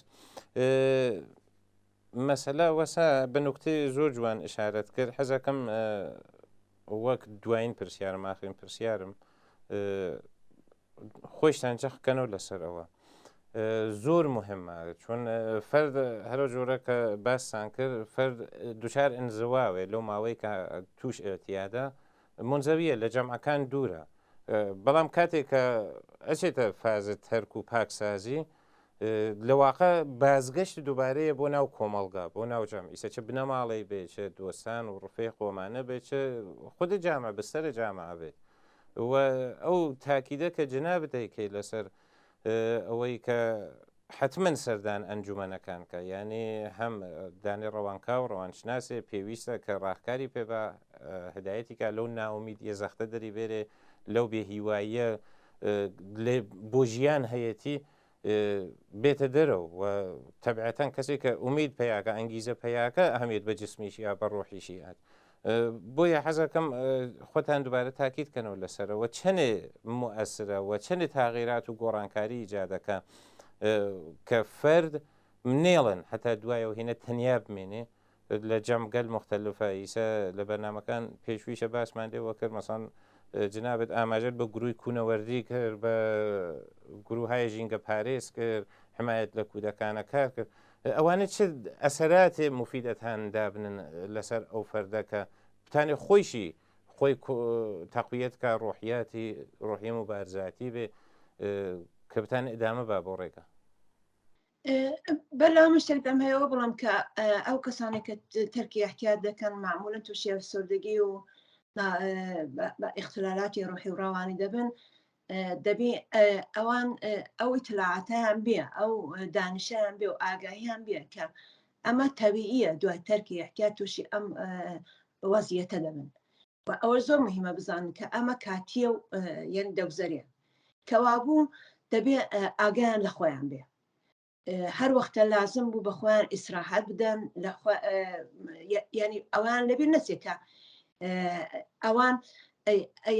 مەسەلا وەسا بە نوکتەی زۆر جوان ئشارەت کرد. حەزەکەم وەک دوایین پرسیارم ئاخرین پرسیارم خۆشتان جەخکەنەوە لەسەرەوە. زۆر مهمە چون فەرد هەرە جۆرە کە باسان کرد فەرد دوچار ئەنزەواوێ لەو ماوەی کە توش ئێتیادە منزەویە لە جەمعەکان دوورە. بەڵام کاتێک کە ئەچێتە فازت هەرک و پاکسازی لەواقع بازگەشت دووبارەیە بۆ ناو کۆمەڵگا بۆ ناو جەم ئیسەچە بنەماڵی بێچە دۆستان و ڕفەی قۆمانە بێچە خودی جامە بەستەرە جامە بێ و ئەو تاکیدە کە جنابەت دەیکەی لەسەر ئەوەی کە حتمما سەردان ئەنجومەنەکان کە یعنی هەم دانی ڕەوانکا و ڕەوانشناسێ پێویستە کە ڕاهکاری پێ بە هدایەتی کە لەو ناومید یەزەختە دەری بێرێ لەو بێهیواییە بۆ ژیان هەیەتی بێتە دەرەوە و تەبعەتەن کەسێک کە ئومید پێیاکە ئەنگیزە پێیاکە ئەهەمێت بە جسمیشی یا بە ڕۆحیشی هات بۆیە حەزەکەم خۆتان دووبارە تاکیدکەنەوە لەسەرەوە چەنێ مؤەسرە و چەندێ تاغیرات و گۆڕانکاری ایجادەکە کە فرد منێڵن هەتا دوایەوە هینە تەنیا بمێنێ لە جەمگەل مختلفە ئیسە لە بەرنمەکان پێشویشە باسمان لێوە کرد مەسان جنابێت ئاماژەت بە گروی کوونەوەردی کرد بە گروهای ژینگە پارێز کرد حمایەت لە کودەکانە کار کرد ئەوانە چ ئەسەراتێ مفیدەتان دابنن لەسەر ئەو فەردەکە بتانێ خۆیشی خۆی تەقویەت کا ڕۆحیاتی ڕۆحیە مبارزاتی بێ کە بتانێ ئدامە با بۆ ڕێگە بەلاو مشتێک دەم هەیەەوە بڵم کە ئەو کەسانی کە تەرکی احتیاط دەکەن معمولن تووشی ئەفسردگی و اختلالاتی ڕۆحی و ڕەوانی دەبن دەبێ ئەوان ئەو اطلاعاتیان بێ ئەو دانشیان بێ و ئاگاهیان بێ کە ئەمە تەبیعیە دوای تەرکی احتیاط تووشی ئەم وەزیەتە دەبن و ئەوە زۆر مهمە بزانن کە ئەمە کاتیە و یەن دەوزەرێ کەوابوو دەبێ ئاگیان لە خۆیان بێ هەر وەختە لازم بوو بە خۆیان ئیسراحەت بدەن ینی ئەوان لەبیر نەچێتە ئەوان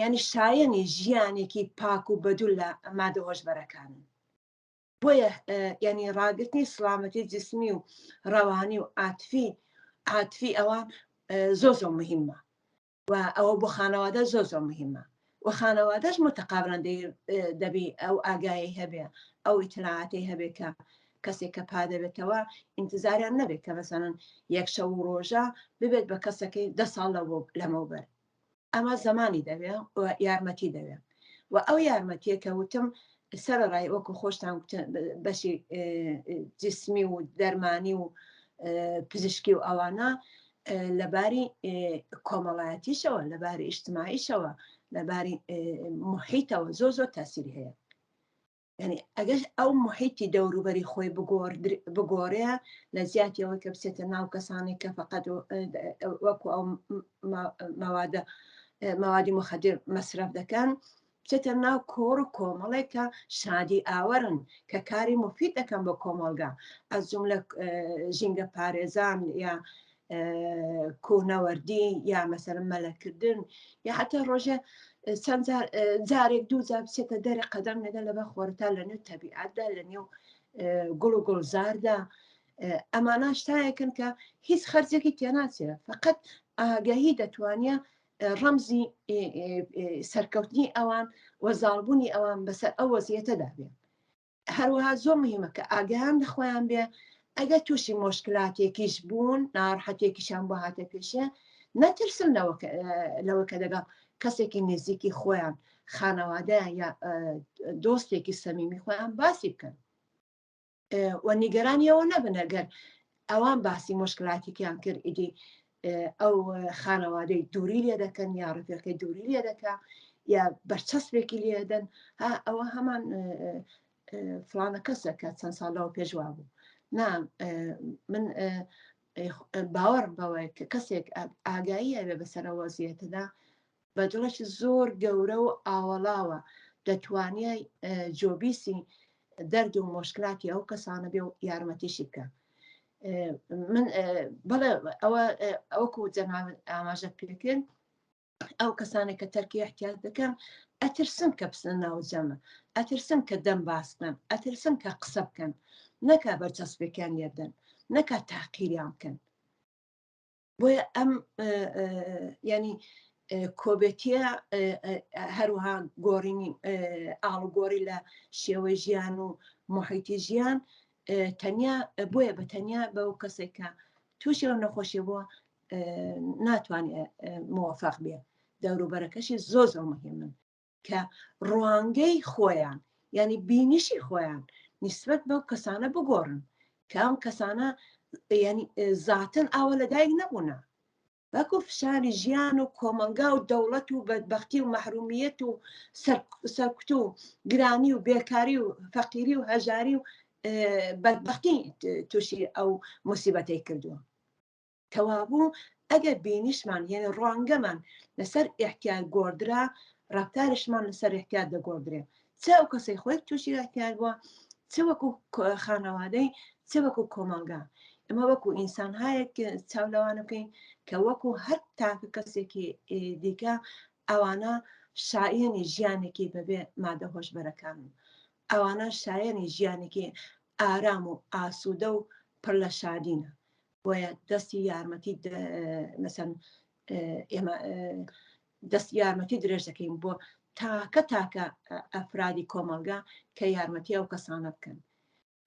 ینی شایەنی ژیانێکی پاک و بەدوو لە مادە هۆشبەرەکانن بۆیە ینی ڕاگررتنی سڵامەتی جسمی و ڕەوانی و عاتفی ئەوان زۆ مهمە و ئەوە بۆ خانەوادە زۆ مهمە و خانەوادەش متەقابلن دەبی ئەو ئاگایی هەبێ ئەو ئیتلاعاتی هەبێ کە کەسێک کە پادەبێتەوە ئینتزاریان نەبێت کە مەسەنن یەک شەو و ڕۆژە ببێت بە کەسەکەی 10 ساڵ لەمەوبەر ئەمە زمانی دەوێ و یارمەتی دەوێ و ئەو یارمەتیە کە وتم سەرڕای وەکو خۆشتان بەشی جسمی و دەرمانی و پزیشکی و ئەوانە لەباری کۆمەڵایەتیشەوە لەباری ئیجتماعیشەوە لەباری محیتەوە زۆ تاسیری هەیە ینی ئەگەر ئەو محیتی دەوروبەری خۆی بگۆڕەیە لە زیاتیەوە کە بچێتە ناو کەسانی کە فقط وەکو ئەو مەوادی مخدر مەصرف دەکەن بچێتە ناو کۆڕ و کۆمەڵێکە شادی ئاوەرن کە کاری مفید دەکەن بە کۆمەلگا ئەز جملە ژینگە پارێزان یا کوهنەوەردی یا مەسەرن مەلەکردن یا حتا ڕۆژە چەند جارێک دوو جار بچێتە دەرێ قەدەم نەدە لەبە خۆرتا لە نێو تەبیعەتدا لە نێو گوڵ و گوڵزاردا ئەمانە شتایەکن کە هیچ خەرجێکی تێناچێت فقط ئاگاهی دەتوانێت ڕەمزی سەرکەوتنی ئەوان وەزاڵبوونی ئەوان بەسەر ئەو وەزیەتەدا بێت هەروەها زۆر مهمە کە ئاگایان لە خۆیان بێ ئەگەر تووشی مۆشکلاتێکیش بوون ناڕەحەتێکیشان بۆ هاتە پێشە نەترسن لەوە کە دەگەڵ کەسێکی نزیکی خۆیان خانەوادەیان یا دۆستێکی سەمیمی خۆیان باسی بکەن و نیگەرانیەوە نەبن ئەگەر ئەوان باسی مشکلاتێکیان کرد ئیدی ئەو خانەوادەی دووری لێ دەکەن یا ڕفێقەکەی دووری لێ دەکە یا بەرچەسبێکی لێدەن ئەوە هەمان فلانە کەسە کە چەند ساڵەوە پێشوا بوو من باوەڕ بەوەی کە کەسێک ئاگایی هەبێ بەسەر وەزیەتەدا بە دڵێکی زۆر گەورە و ئاوەڵاوە دەتوانێت جۆبیسی دەرد و مشکلاتی ئەو کەسانە بێ و یارمەتیشی بکە من بەڵێ ئەوەکو جەناب ئاماژە پێکرد ئەو کەسانی کە تەرکی احتیاط دەکەن ئەترسن کە بچنە ناو جەمە ئەترسن کە دەم باس بکەن ئەترسن کە قسە بکەن نەکا بەرچەسبێکیان لێبدەن نەکا تاقیریان بکەن بۆیە ئەم ینی کۆبێتیە هەروەها گۆڕینی ئاڵگۆڕی لە شێوەی ژیان و محیتی ژیان تەنیا بۆیە بە تەنیا بەو کەسێکە تووشی ئەو نەخۆشی بووە ناتوانێت موفق بێ دەوروبەرەکەشی زۆر مهمن کە ڕوانگەی خۆیان ینی بینیشی خۆیان نسبەت بەو کەسانە بگۆڕن کە ئەم کەسانە ینی زاتن ئاوە لەدایک نەبوونە بەکو فشاری ژیان و کۆمەلگا و دەوڵەت و بەدبەختی و مەحرومیەت و سەرکوت و گرانی و بێکاری و فەقیری و هەژاری و بەدبەختی تووشی ئەو موسیبەتەی کردووە کەوابوو ئەگەر بینیشمان یعنی ڕوانگەمان لەسەر احتیاط گۆڕدرا ڕفتارشمان لەسەر احتیاط دەگۆڕدرێ چه ئەو کەسەی خۆی تووشی احتیاط بووە چه وەکو خانەوادەی چه وەکو کۆمەلگا ئەمە وەکو ئینسان هەیەک چاولەوانە بکەین کە وەکو هەر تاکە کەسێکی دیکە ئەوانە شایەنی ژیانێکی بەبێ مادە هۆشبەرەکان ئەوانە شایەنی ژیانێکی ئارام و ئاسوودە و پڕ لە شادینە بۆیە دەستی یارمەتی مەسەن ئێمە دەست یارمەتی درێژ دەکەین بۆ تاکە ئەفرادی کۆمەلگا کە یارمەتی ئەو کەسانە بکەن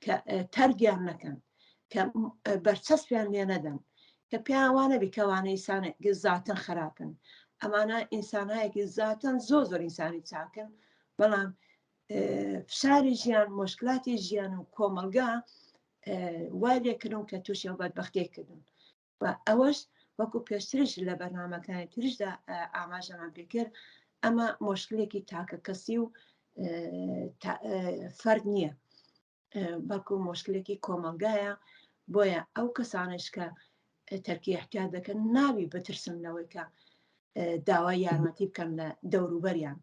کە تەرگیان نەکەن کە بەرچەسپیان لێ نەدەن کە پیاوانە بیکەوانە ئینسانێک زاتن خراپن ئەمانە ئینسانهایەکی زاتن زۆر ئینسانی چاکن بەڵام فشاری ژیان مشکلاتی ژیان و کۆمەلگا وای لێکردن کە تووشی ئەو بەدبەختەی کردن و ئەوەش وەکو پێشترش لە بەرنامەکانی ترشدا ئاماژەمان پێکرد ئەمە مشکلێکی تاکە کەسی و فەرد نییە بەڵکو مشکلێکی کۆمەلگایە بۆیە ئەو کەسانش کە تەرکی احتیاج دەکەن ناوی بترسنەوەی کە داوای یارمەتی بکەن لە دەوروبەریان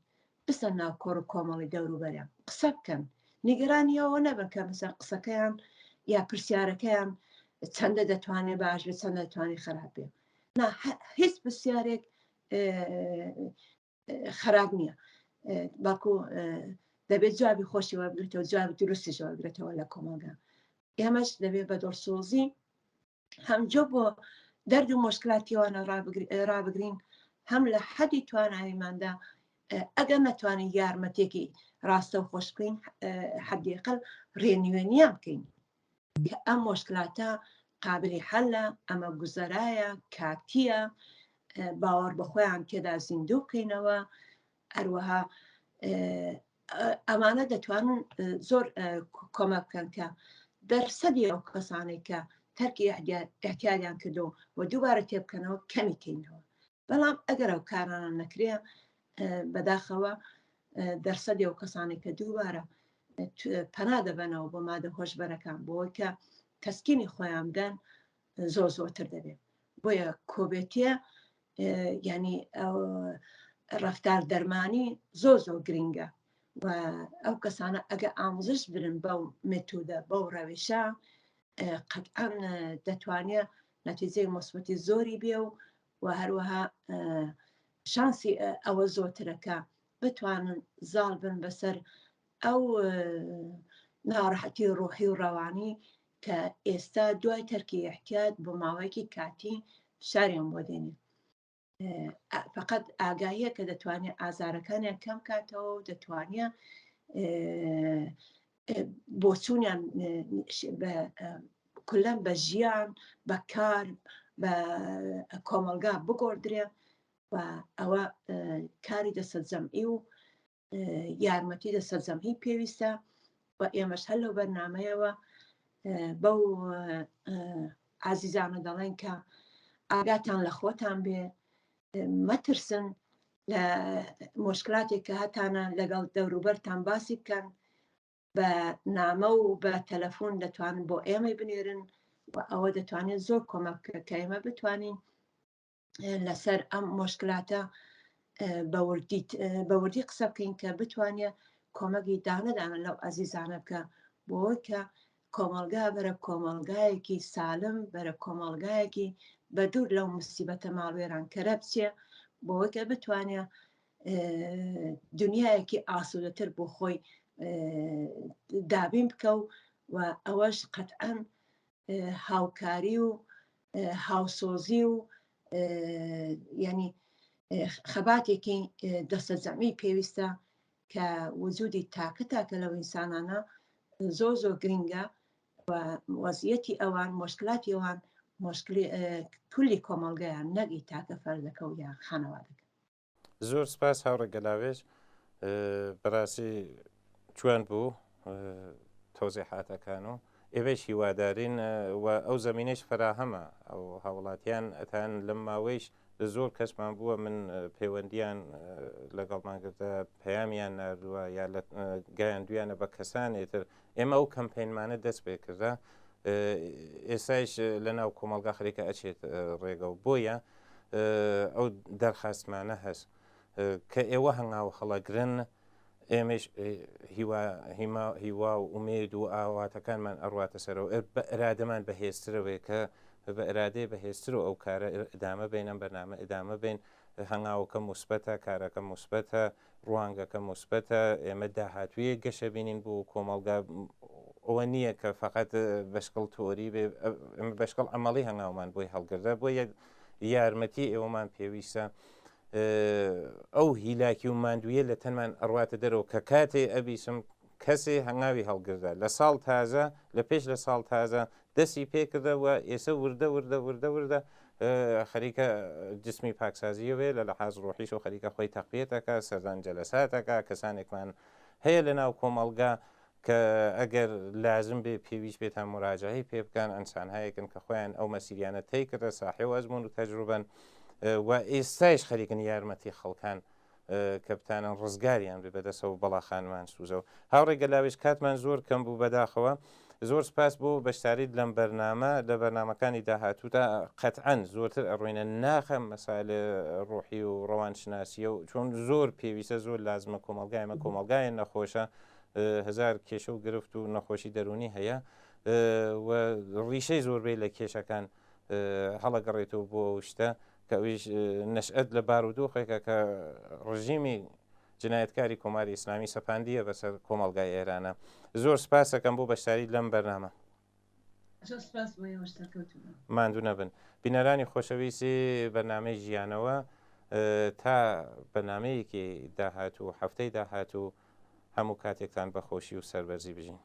بستە ناو کۆڕ و کۆمەڵی دەوروبەریان قسە بکەن نیگەرانیەوە نەبن کە مەسەن قسەکەیان یا پرسیارەکەیان چەندە دەتوانێت باش بێت چەندە دەتوانێت خراپ بێت هیچ پرسیارێک خراپ نییە بەڵکو دەبێت جوابی خۆشیەوە بگرێتەوە جوابی درستیشەوە بگرێتەوە لە کۆمەلگا ئێمەش دەبێت بە دڵسۆزی هەمجۆ بۆ دەرد و مشکلاتیوانە ڕابگرین هەم لە حەدی تواناییماندا ئەگەر نەتوانین یارمەتێکی ڕاستە و خۆش بکەین حەدیقل ڕێنوێنیان بکەین کە ئەم مشکلاتە قابلی حەلە ئەمە گوزەرایە کاتیە باوەڕ بەخۆیان تێدا زیندوو بکەینەوە هەروەها ئەمانە دەتوانن زۆر کۆمەک بکەن کە دەرسەدی ئەو کەسانێک کە تەرکی احتیاجیان کردو و دووبارە تێبکەنەوە کەمی کەینەوە بەڵام ئەگەر ئەو کارانە نەکرێ بەداخەوە دەرسەدی ئەو کەسانی کە دووبارە پەنا دەبەنەوە بۆ مادە هۆشبەرەکان بۆی کە تەسکینی خۆیان بدەن زۆرتر دەبێت بۆیە کۆبێتیە ینی ڕەفتار دەرمانی زۆر گرنگە و ئەو کەسانە ئەگە ئاموزش برن بەو مێتۆدە بەو ڕەوێشە قەتعاً دەتوانێت نەتیجەی مثبەتی زۆری بێ و هەروەها شانسی ئەوە زۆرترەکە بتوانن زاڵ بن بەسەر ئەو ناڕەحەتی ڕۆحی و ڕەوانی کە ئێستا دوای تەرکی احتیاج بۆ ماوەیەکی کاتی شاریان بۆ دێنێ فقط ئاگاهیە کە دەتوانێت ئازارەکانیان کەم کاتەوە و دەتوانێت بۆچوونیان کولەن بە ژیان بە کار بە کۆمەلگا بگۆڕدرێ و ئەوە کاری دەسەد جەمعی و یارمەتی دەسەد جەمعی پێویستە و ئێمەش هەر لەو بەرنامەیەوە بەو عازیزانە دەڵێن کە ئاگاتان لە خۆتان بێ مەترسن لە مشکلاتێک کە هەتانە لەگەڵ دەوروبەرتان باسی بکەن بە نامە و بە تەلەفۆن دەتوانن بۆ ئێمە بنێرن و ئەوە دەتوانێت زۆر کۆمەک کە ئێمە بتوانین لەسەر ئەم مشکلاتە بەوردی قسە بکەین کە بتوانێت کۆمەکی دانەدانە لەو ئازیزانە بکە بۆی کە کۆمەلگا بەرە کۆمەلگایەکی سالم بەرە کۆمەلگایەکی بە دوور لەو مسیبەتە ماڵوێران کەرە بچێ بۆی کە بتوانێت دنیایەکی ئاسوودەتر بۆ خۆی دابین بکە و ئەوەش قەتعاً هاوکاری و هاوسۆزی و ینی خەباتێکی دەستە جەمعی پێویستە کە وجودی تاکە لەو ئینسانانە زۆر گرنگە و وەزیەتی ئەوان مشکلاتی ئەوان کولی کۆمەلگایان نەگی تاکە فەردەکە و یان خانەوادەکە. زۆر سپاس هاوڕێ گەلاوێژ بەڕاستی جوان بوو تەوزیحاتەکان و ئێوەش هیوادارین و ئەو زمینەش فراهەمە ئەو هاوڵاتیان ئەتان لەم ماوەیش زۆر کەسمان بووە من پەیوەندیان لەگەڵمانگرتە پەیامیان نردووە یا گایان دویانە بە کەسانێتر ئێمە ئەو کەمپینمانە دەست پێ کردە ئێستایش لە ناو کۆمەلگا خەریکە ئەچێت ڕێگە و بۆیە ئەو دەرخاستمانە هەست کە ئێوە هەنگاو هەڵەگرن ئێمەش هیوا و ئومێد و ئاواتەکانمان ئەڕواتە سەرەوە بە ئرادەمان بەهێزترەوەی کە بە ئرادەیە بەهێزترەوە ئەو کارە ئدامە بینم بەنامە ئدامە بین هەنگاوەکە موسبەتە کارەکە موسبەتە ڕوانگەکە موسبەتە ئێمە داهاتویە گەشە بینین بۆ کۆمەلگا ئەوە نییە کە فقط بەشکڵ تۆری بێ بەشکڵ ئەمەڵی هەنگاومان بۆی هەڵگردا بۆ یارمەتی ئێوەمان پێویستە ئەو هیلاکی و ماندویە لە تەنمان ئەڕواتە دەرەوە کە کاتێ ئەبیسم کەسێ هەنگاوی هەڵگردا لە ساڵ تازە لە پێش لە ساڵ تازە دەستی پێکردەوە ئێستا وردە خەریکە جسمی پاکسازیەوێ لە لەحاز ڕۆحیش و خەریکە خۆی تەقویەتەکە سەردان جەلەساتەکە کەسانێکمان هەیە لە ناو کۆمەڵگا کە ئەگەر لازم بێ پێویست بێت هەم مراجعەی پێ بکەن ئەنسانهایەکن کە خۆیان ئەو مەسیریانە تەی کردە ساحێ و ئەزمون و تەجروبەن و ئێستایش خەریکن یارمەتی خەڵکان کە بتانن ڕزگاریان بێ بەدەسەوە بەڵاخانمان سوزەوە هاوڕێگە لاوێش کاتمان زۆر کەم بوو بەداخەوە زۆر سپاس بۆ بەشداریت لەم بەرنامە لە بەرنمەکانی داهاتوودا قەتعەن زۆرتر ئەڕوێنە ناخەم مەسائل ڕۆحی و ڕەوانشناسیە و چۆن زۆر پێویستە زۆر لازمە کۆمەلگایمە کۆمەلگایە نەخۆشە هزار کێشە و گرفت و نەخۆشی دەرونی هەیە و ڕیشەی زۆربەی لە کێشەکان هەڵەگەڕێتەوە بۆ شتە کە ئەویش نەشئەت لە بارودۆخێکە کە ڕژیمی جنایەتکاری کۆماری ئیسلامی سەپاندیە بەسەر کۆمەڵگای ئێرانە زۆر سپاس دەکەم بۆ بەشداری لەم بەرنامە ماندوو نەبن بینەرانی خۆشەویستی بەرنامەی ژیانەوە تا بەرنامەیەکی داهاتوو هەفتەی داهاتوو هەموو کاتێکتان بەخۆشی و سەربەرزی بژین.